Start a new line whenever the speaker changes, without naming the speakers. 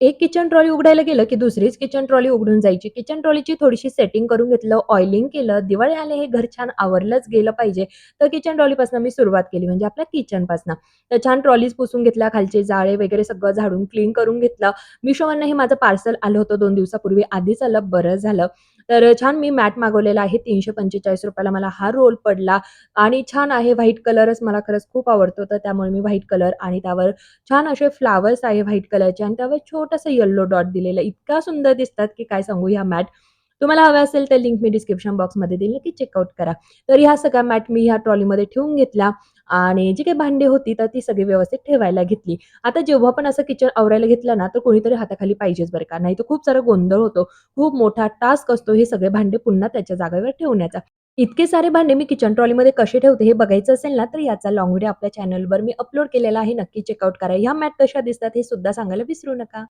एक kitchen trolley उघडायला गेलं, की दुसरीच किचन ट्रॉली उघडून जायची. किचन ट्रॉलीची थोडीशी सेटिंग करून घेतलं, ऑइलिंग केलं. दिवाळी आले हे घर छान आवरलंच गेलं पाहिजे. तर किचन ट्रॉलीपासून मी सुरुवात केली म्हणजे आपल्या किचनपासून. तर छान ट्रॉलीज पुसून घेतल्या, खालचे जाळे वगैरे सगळं झाडून क्लीन करून घेतलं. Mishoवरनं हे माझं पार्सल आलं होतं 2 दिवसापूर्वी. आधीच आलं, बरं झालं. तर छान मी मॅट मागवलेला आहे. ₹345 ला मला हा रोल पडला आणि छान आहे. व्हाईट कलरच मला खरंच खूप आवडतो. तर त्यामुळे मी व्हाईट कलर आणि त्यावर छान असे फ्लॉवर्स आहे व्हाईट कलरचे आणि त्यावर छोटंसं येलो डॉट दिलेलं आहे. इतक्या सुंदर दिसतात, की काय सांगू ह्या मॅट. तुम्हाला हव्या असेल तर लिंक मी डिस्क्रिप्शन बॉक्समध्ये देईल, नक्की चेकआउट करा. तर ह्या सगळ्या मॅट मी ह्या ट्रॉलीमध्ये ठेवून घेतल्या आणि जी काही भांडी होती, तर ती सगळी व्यवस्थित ठेवायला घेतली. आता जेव्हा पण असं किचन आवरायला घेतलं ना, तर कोणीतरी हाताखाली पाहिजेच बरं का, नाहीतर खूप सारा गोंधळ होतो. खूप मोठा टास्क असतो हे सगळे भांडे पुन्हा त्याच्या जागेवर ठेवण्याचा. इतके सारे भांडे मी किचन ट्रॉलीमध्ये कसे ठेवते हे बघायचं असेल ना, तर याचा लाँग व्हिडिओ आपल्या चॅनलवर मी अपलोड केलेला आहे. नक्की चेकआउट करा. ह्या मॅट कशा दिसतात हे सुद्धा सांगायला विसरू नका.